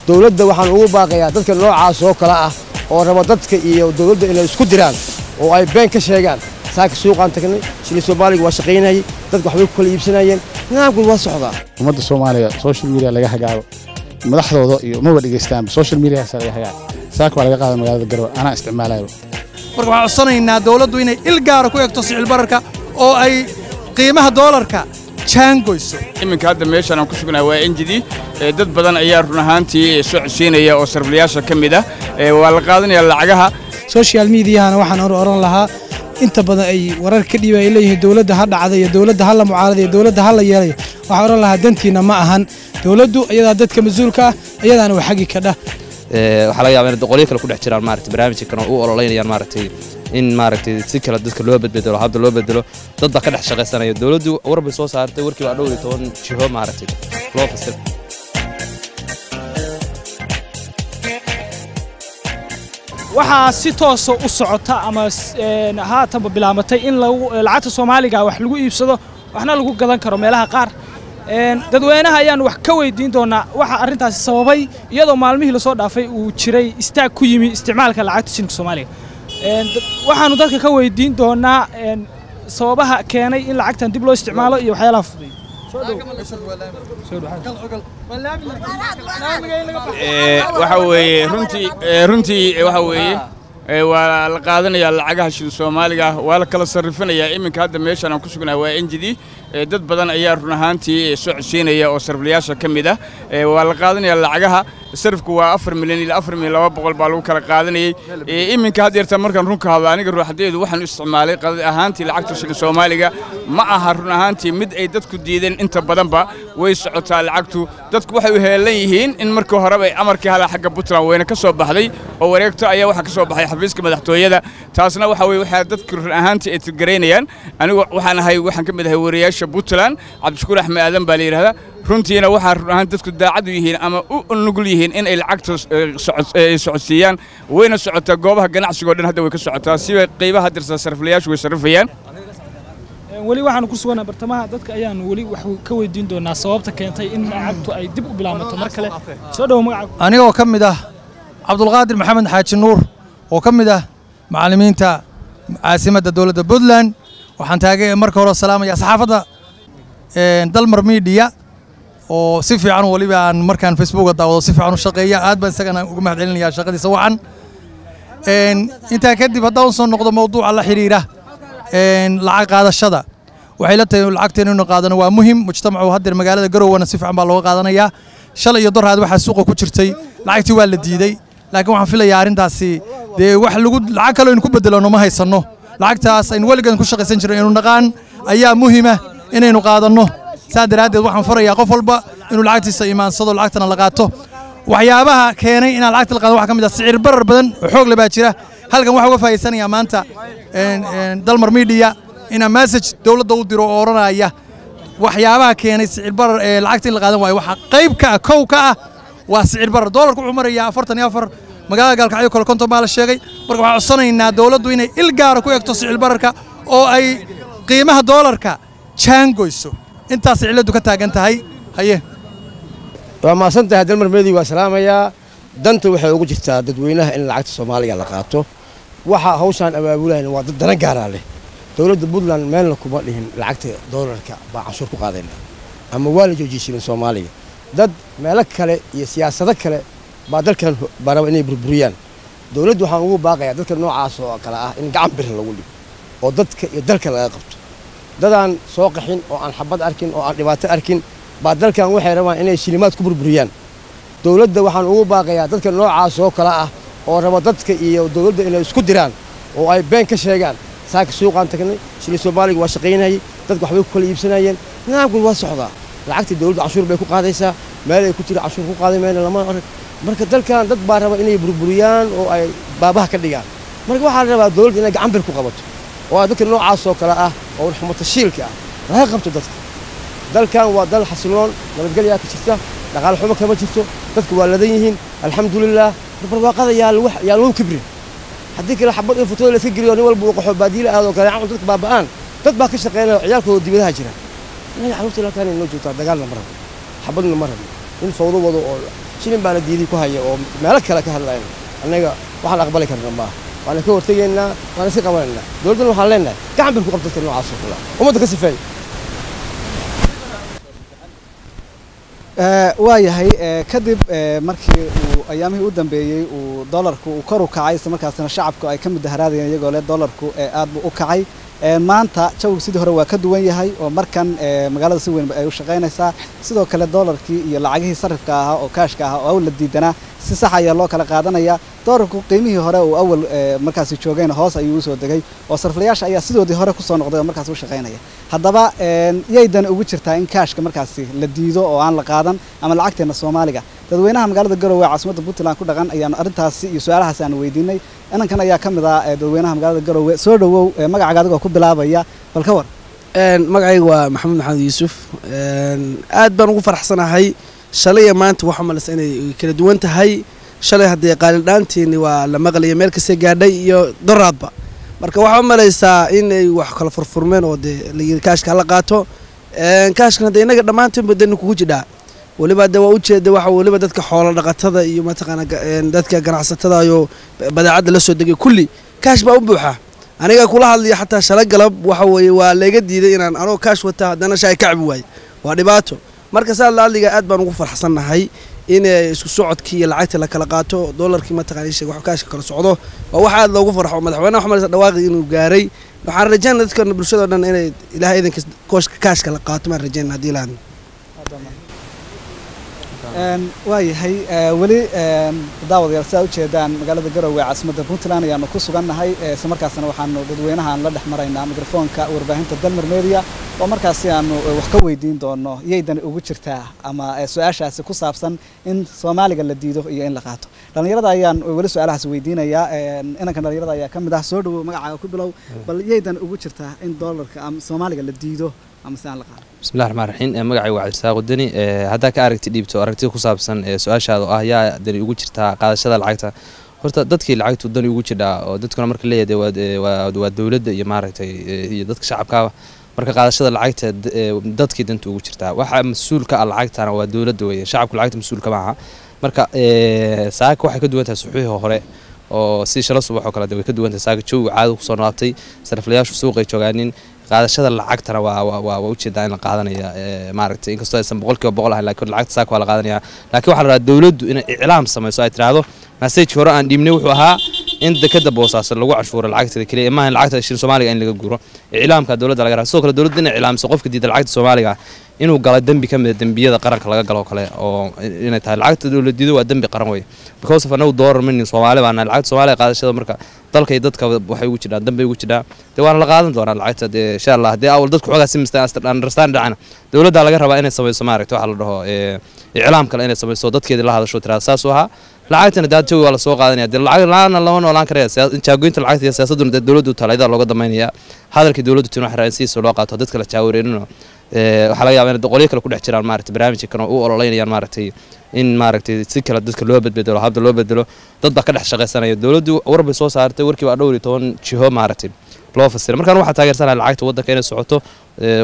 dawladda waxaan ugu baaqayaa dadka noocaas oo kala ah oo raba dadka iyo dawladda inay isku diraan oo ay been ka sheegaan saaka suuqan tagnay shilin Soomaaliga waa shaqeynayay dadku waxbay ku kala iibsanayeen nidaamku waa socdaa ummadda Soomaaliga social media laga hagaabo madaxdooda iyo ma wada dhageystaan social media laga hagaabo saaka waa laga qaaday magaalada Garowe ana isticmaalayo marka waxaan codsanaynaa dawladdu inay il gaar ah ku eegto sicil bararka oo ay qiimaha doolarka jaangoyso iminka hadda meeshan aan ku sugnahay waa NGD dad badan ayaa run ahaantii soo codsiinaya oo sarfiliyaasha kamid ah waa la qaadanayaa lacagaha social media-na waxaan oran lahaa inta badan ay warar ka dhibay leeyihiin dawladda ha dhacday iyo dawladda ha la mucaarado iyo dawladda ha la yeelay waxaan oran lahaa dantiina ma ahan dawladdu iyada dadka mas'uulka ah iyadaana wax xaqi ka dhah waxa laga yaabaa in qolyo kale ku dhex jiraan maaragtay barnaamijkan oo u ololeynayaan maaragtay in maaragtay si kala dadka loo bedbedelo hadda loo bedelo dad ba ka dhex shaqaysanaya dawladdu warba soo saartay warkii waa dhowr iyo 10 jiho maaragtay loo fasir waxa si toos ah u socota ama haatan bilaamatay in lacagta Soomaaliga wax lagu iibsado waxna lagu gadan karo meelaha qaar dadweynaha ayaan wax ka weydiin doonaa waxa arintaasi sababay iyadoo maalmihii la soo dhaafay uu jiray istaag ku yimi isticmaalka lacagta shilinka Soomaaliga waxaanu dadka ka weydiin doonaa sababaha keenay in lacagtan dib loo isticmaalo iyo waxyaalaha fuday waxa weeye runtii waxa weeye waa la qaadanayaa lacagaha shilin Soomaaliga waa la kala sarrifinayaa iminka hadda meeshan aan ku sugnahay waa NGD dad badan ayaa run ahaantii soo codsiinaya oo sarfiliyaasha kamid ah waa la qaadanayaa lacagaha sarifku waa 4 milyan ilaa 4,200 baa lagu kala qaadanayay iminka had yarta markaan runka hadlo aniga ruuxadeedu waxaan u isticmaalay qadad ahaantii lacagta shilin Soomaaliga ma aha run ahaantii mid ay dadku diideen inta badanba way socotaa lacagtu dadku waxay u heelan yihiin in markii hore ay amarkii hala xagga Puntland weyna ka soo baxday oo wareegto ayaa waxa ka soo baxay xafiiska madaxtooyada taasna waxa weey waxa dadku run ahaantii ay tigareynayaan anigu waxaan kamid ahay wariyaasha Puntland Cabdishakuur Axmed Aadan baa la yiraahdaa runtiina waxa run ahaan dadku daacad u yihiin ama u nugul yihiin in ay lacagta socodsiiyaan wayna socotaa goobaha ganacsiga oo dhan hadda way ka socotaa si qaybaha dirsa sarfiliyaashu way sarfiyaan wali waxaan ku suganaa bartamaha dadka ayaan wali wax ka weydiin doonaa sababta keentay in lacagtu ay dib u bilaabato mar kale soo dhaw magaca aniga oo kamid ah Cabdulqaadir Maxamed Xaaji Nuur oo kamid ah macallimiinta caasimadda dawladda Puntland waxaan taagay marka hore salaamaya saxaafadda Dalmar Media oo si fiican waliba aan markaan Facebook daawado si fiican u shaqeeya aad baan isagana uga mahadcelinayaa shaqadiisa wacan inta kadib haddaan soo noqdo mowduuca la xiriira lacag qaadashada waxay la tahay lacagteena inuu qaadano waa muhiim mujtamacu hadda magaalada Garowe si fiican baa looga qaadanayaa shalay iyo dor waxa suuqa ku jirtay lacagtii waa la diiday laakiin waxaan filayaa arintaasi wax lagu lacag kale in ku bedelano ma haysano lacagtaas in waligan ku shaqaysan jiray inuu naqaan ayaa muhiim ah inaynu qaadano saadaradeed waxaan farayaa qof walba inuu lacagtiisa imaansado lacagtana la qaato waxyaabaha keenay in lacagta la qaado waxa kamid ah sicir barar badan oo xoog leh baa jira halkan waxa uga faa'iideysanayaa maanta Dalmar Media ina message dawladda u diro oo oranaya waxyaabaha keenay sicir barar lacagta in la qaadan waayo waxa qayb ka kow ka ah waa sicir barar doolarku wuxuu marayaa 44 magaalada Galkacyo kale konton baa la sheegay marka waxaan codsanaynaa dawladdu inay il gaar ah ku eegto sicir bararka oo ay qiimaha doolarka jaangoyso intaas ciladu ka taagan tahay haye waa ma santahay Dalmar Media waa salaamaya danta waxay ugu jirtaa dadweynaha in lacagta Soomaaliga la qaato waxa hawshan abaabulayna waa dad daran gaar ah leh dawladda Puntland meel kuma dhihin lacagta doolarka baa cashuur ku qaadayna ama waa la joojiyay Soomaaliga dad meel kale iyo siyaasado kale baa dalkan baraba inay burburiyaan dawladdu waxaan ugu baaqayaa dadka noocaas oo kala ah in gacan bir lagu dhigo oo dadka iyo dalka laga qabto dadaan soo qaxin oo aan xabad arkin oo aan dhibaato arkin baa dalkan waxay rabaan inay shilimaad ku burburiyaan dawladda waxaan ugu baaqayaa dadka noocaas oo kala ah oo raba dadka iyo dawladda inay isku diraan oo ay been ka sheegaan saaka suuqan tagnay shilin Soomaaliga waa shaqeynayay dadku waxbay ku kala iibsanayeen nidaamku waa socdaa lacagta dawladda cashuur bay ku qaadaysaa meel ay ku tiri cashuur ku qaaday meel lama arag marka dalkan dad baa raba inay burburiyaan oo ay baabaha ka dhigaan marka waxaa la rabaa dawladda inay gacan bir ku qabato oo dadka noocaas oo kala ah oo xukuumadda shiilka ah laga qabto dadka dalkan waa dal xasiloon nabadgelyo ka jirta dhaqaale xumo kama jirto dadku waa ladan yihiin alxamdulillah barwaaqada yaa lagu kibrin haddii kale xabad in fotoda la iska geliyo nin walba uu qaxo baadiila aad oo kale aan dadka baaba'aan dad baa ka shaqeynaya ciyaalkooda dibadaha jira inaga xarunta la kaan inoo joogtaa dagaalna ma rabo xabadna ma rabo in fawdo wado oo shilin baana diiday ku haya oo meelo kale ka hadlayna annaga waxaan aqbali karna maaha waana ka hortegaynaa waana iska qabanaynaa dowladdana waxaan leenahay gacan bir ku qabta dadka noocaas oo kale ummadda ka sifeey waayahay kadib markii uu ayaamihii u dambeeyey uu doolarku uu kor u kacay isla markaasna shacabku ay ka mudaharaadayeen iyagoo leh doolarku aad buu u kacay maanta jawgu sidii hore waa ka duwan yahay oo markan magaalada si weyn ay u shaqaynaysaa sidoo kale doolarkii iyo lacagihii sarifka ahaa oo kaashka ahaa oo awal la diidanaa si sax ayaa loo kala qaadanaya doolarku qiimihii hore uu awal markaasi joogayna hoos ayuu usoo degay oo sariflayaasha ayaa sidoodii hore kusoo noqday oo markaas u shaqaynaya haddaba yaydan ugu jirtaa in kaashka markaasi la diido oo aan la qaadan ama lacagteena Soomaaliga dadweynaha magaalada Garowe caasimadda Puntland ku dhaqan ayaan arintaasi iyo su'aalahaas aan weydiinay inankan ayaa ka mid ah dadweynaha magaalada Garowe soo dhawow magacaaga adigoo ku bilaabaya bal ka war magacaygu waa Maxamed Maxamed Yuusuf aad baan ugu faraxsanahay shalay maanta waxa malas inay kala duwan tahay shalay hadii qaalin dhaantiini waa la maqlay meel ka soo gaadhay iyo daraadba marka waxa malaysaa in ay wax kala furfurmeen oo kaashka la qaato kaashkana inaga dhamaanteen badan ku jidhaa waliba waa u jeeda waxa waliba dadka xoolo dhaqatada iyo mataqaana dadka ganacsatada iyo badeecada la soo degay kulli kaash baa u buuxa aniga kula hadlay xataa shalay galab waxa weeye waa leega diiday inaan anoo kaash wata hadana shay kacbi waay waa dhibaato marka saalaaliga aad baan ugu farxsanahay in isku socodkii iyo lacagta la kala qaato doolarkii mataqaaniisha wax kaashka kala socdo waa wax aad loogu farxo madaxweynaha Maxamed dhawaaqi inuu gaaray waxaan rajaynaa dadka bulshada dhan inay ilaahay idinka kaashka la qaato ma rajaynaa hadii laan waayahay wali daawadayaal saa u jeedaan magaalada Garowe caasimadda Puntland ayaanu ku sugannahay isla markaasna waxaanu dadweynahan la dhex maraynaa mikrofoonka warbaahinta Dalmar Media oo markaasi aanu wax ka weydiin doono yaydan ugu jirtaa ama su'aashaasi ku saabsan in Soomaaliga la diido iyo in la qaato dhalinyarada ayaan wali su'aalahaas weydiinayaa inanka dhalinyarada ayaa ka mid ah soo dhawow magacaaga ku bilow bal yaydan ugu jirtaa in doolarka ama Soomaaliga la diido ama saan la qaato بسم الله الرحمن الرحيم magacay waa Cabdi Qudani hada ka aragti dhiibto aragti ku saabsan su'aashaada ah yaa dani ugu jirtaa qaadashada lacagta horta dadkii lacagtu dani ugu jiraa oo dadkuna marka leeyahay waa dawladda iyo maaragtay iyo dadka shacabka marka qaadashada lacagta dadkii danta ugu jirtaa waxa mas'uulka lacagtana waa dawladda weeye shacabku lacagta mas'uulka ma aha marka saaka waxay ka duwan tahay suuqii hore oo si shala subax oo kala way ka duwan tahay saaka joog caado ku soo noqotay sariflayaashu suuqa ay joogaanin qaadashada lacagtana waa u jeedaa in la qaadanaya maaragtay inkastoo aysan 100% ahayn laakiin lacagta saaka waa la qaadanaya laakiin waxa la rabaa dawladdu inay iclaam samayso ay tiraahdo message hore aan dhiibnay wuxuu ahaa in dekada boosaaso lagu cashuuro lacagta kaliya ma ahan lacagta shilin Soomaaliga in laga guuro iclaamka dawladda laga rabaa sidoo kale dawladda inay iclaamso qofka diida lacagta Soomaaliga inuu galo dambi ka mid dambiyada qaranka laga galo kale oo inay tahay lacagta dawladda waa dambi qaran way because of annagu doorar min Soomaaliya baan lacagta Soomaaliya qaadashada marka dalka iyo dadka waxay ugu jiraan dambi ugu jiraan waan la qaadan doonaa lacagta insha Allah hadii awal dadku xogaa si understand dhacana dawladda laga rabaa inay samayso maaragtay waxa la dhaho iclaam kale inay samayso dadkeeda la hadasho tiraad saas oo lacagtana daadto waa la soo qaadanaya lacag laana lama noolaan karayo jaagoynta lacagta iyo siyaasaduna dawladdu talaayada looga dameynaya hadalkii dawladdu tiin wax raasiis loo qaato dadka la jaawareerino waxa laga yaabaa in qoliyo kale ku dhex jiraan maaragtay barnaamijkan oo u ololeynayaan maaragtay in maaragtay si kala dadka loo badbedelo habda loo bedelo dad ba ka dhex shaqeysanaya dawladdu warbay soo saartay warkii waa dhowr iyo 10 jiho maaragtay loo fasiray markaan waxa taageersanaa lacagta waddanka inay socoto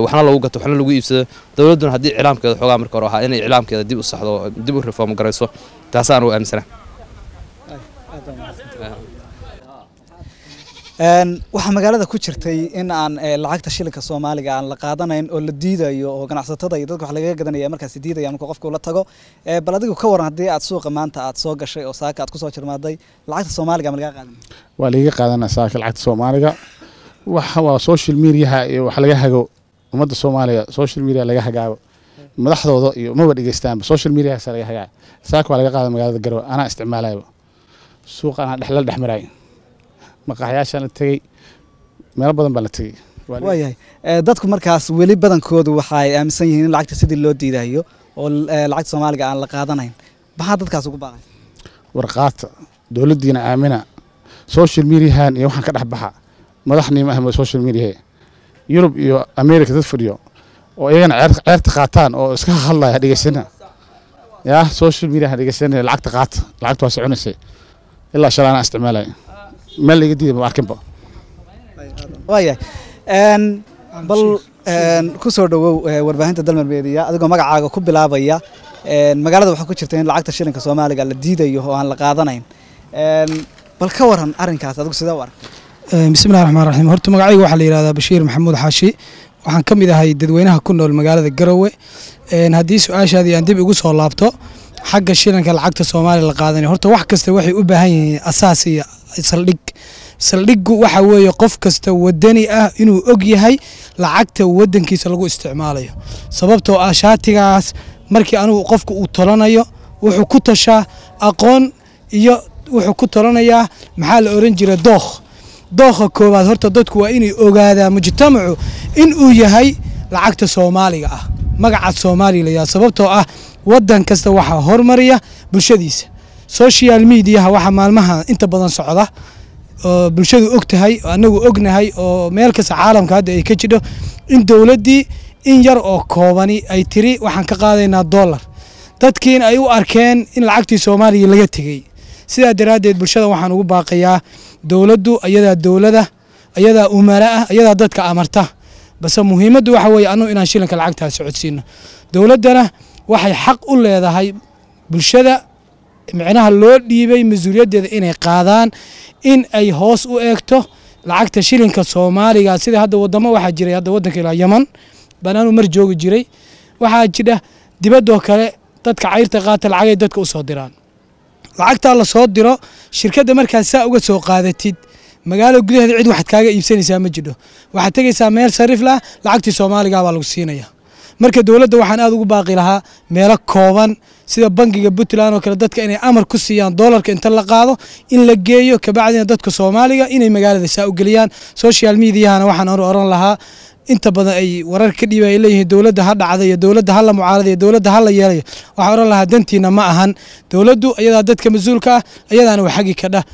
waxna lagu gato waxna lagu iibsado dawladuna hadii iclaamkeeda xogaa marka hore ahaa inay iclaamkeeda dib u saxdo dib u reform garayso taasaan u aaminsana waxa magaalada ku jirtay in aan lacagta shilinka Soomaaliga aan la qaadanayn oo la diidayo oo ganacsatada iyo dadka wax laga gadanaya markaas diidaya marka qofku la tago bal adigu ka waran hadii aad suuqa maanta aad soo gashay oo saaka aad ku soo jirmaaday lacagta Soomaaliga ma laga qaadan waa laga qaadanaa saaka lacagta Soomaaliga waxa waa social media iyo wax laga hago umada Soomaaliya social media laga hagaabo madaxdooda iyo ma wada dhageystaan social media laga hagaa saaka waa laga qaadan magaalada Garowe ana isticmaalayo suuqa ana dhexmaray maqaayaashan la tagay meel badan baa la tagay waayahay dadku markaas wali badankoodu waxay aaminsan yihiin in lacagta sidii loo diidayo oo lacagta Soomaaliga aan la qaadanayn maxaa dadkaas ugu baaqay warqaata dawladdiina aamina social media iyo waxaan ka dhaxbaxa madaxnimo ah social media Europe iyo America dad fadhiyo oo iyagana ceerta qaataan oo iska hadlaya dhageysana ya social media dhageysana lacagta waa soconaysay ilaa shalaana isticmaalay meel laga diiday ma arkin ba waayahay bal ku soo dhawow warbaahinta Dalmar Media adigoo magacaaga ku bilaabaya magaalada waxaa ku jirta in lacagta shilinka Soomaaliga la diidayo oo aan la qaadanayn bal ka waran arrinkaas adigu sida u aragtay bismillaahir rahmaanir rahiim horta magacaygu waxa la yiraahdaa Bashiir Maxamuud Xaashi waxaan ka mid ahay dadweynaha ku nool magaalada Garowe haddii su'aashaadii aan dib ugu soo laabto xagga shilinka lacagta Soomaaliya la qaadanayo horta wax kasta waxay u baahan yihiin asaas iyo saldhiggu waxa weeye qof kasta wadani ah inuu og yahay lacagta wadankiisa lagu isticmaalayo sababtoo ah shaatigaas markii anigu qofku uu tolanayo wuxuu ku tashaa aqoon iyo wuxuu ku tolanayaa maxaa la oran jiray dooqa koowaad horta dadku waa inay ogaadaan mujtamacu in uu yahay lacagta Soomaaliga ah magaca Soomaaliya sababtoo ah wadan kasta waxa hormariya bulshadiisa social media waxa maalmaha inta badan socda oo bulshadu ogtahay anagu ognahay oo meel kasta caalamka hadda ay ka jiro in dawladii in yar oo koobani ay tiri waxaan ka qaadaynaa dollar dadkiina ay u arkeen in lacagtii Soomaaliya laga tagay sida daraadeed bulshada waxaan ugu baaqayaa dawladdu ayadaa umara ah ayadaa dadka amarta bas muhiimadu waxa weeye anu inaan shilinka lacagtaas socodsiino dawladana waxay xaq u leedahay bulshada macnaha loo dhiibay mas'uuliyadeeda inay qaadaan in ay hoos u eegto lacagta shilinka Soomaaliga sida hadda wadamo waxa jiray hadda wadanka ilaa Yemen banaanu mar joogi jiray waxa jira dibadda kale dadka cayrta qaata lacag ay dadka u soo diraan lacagta la soo diro shirkadda markaas saa uga soo qaadatid magaalada gudaheeda cid waxad kaaga iibsanaysaa ma jiro waxaad tagaysaa meel sarif la lacagtii Soomaaliga baa lagu siinayaa marka dawladda waxaan aad ugu baaqi lahaa meelo kooban sida bangiga Puntland oo kale dadka inay amar ku siiyaan dollarka inta la qaado in la geeyo ka bacdina dadka Soomaaliga inay magaalada saa u galiyaan social media-hana waxaan oran lahaa inta badan ay warar ka dhibay leeyihiin dawladda ha dhacday iyo dawladda ha la mucaaradayo dawladda ha la yeelayo waxa oran lahaa dantiina ma ahan dawladdu ayadaa dadka mas'uulka ah ayadaana wax xaqi ka dhah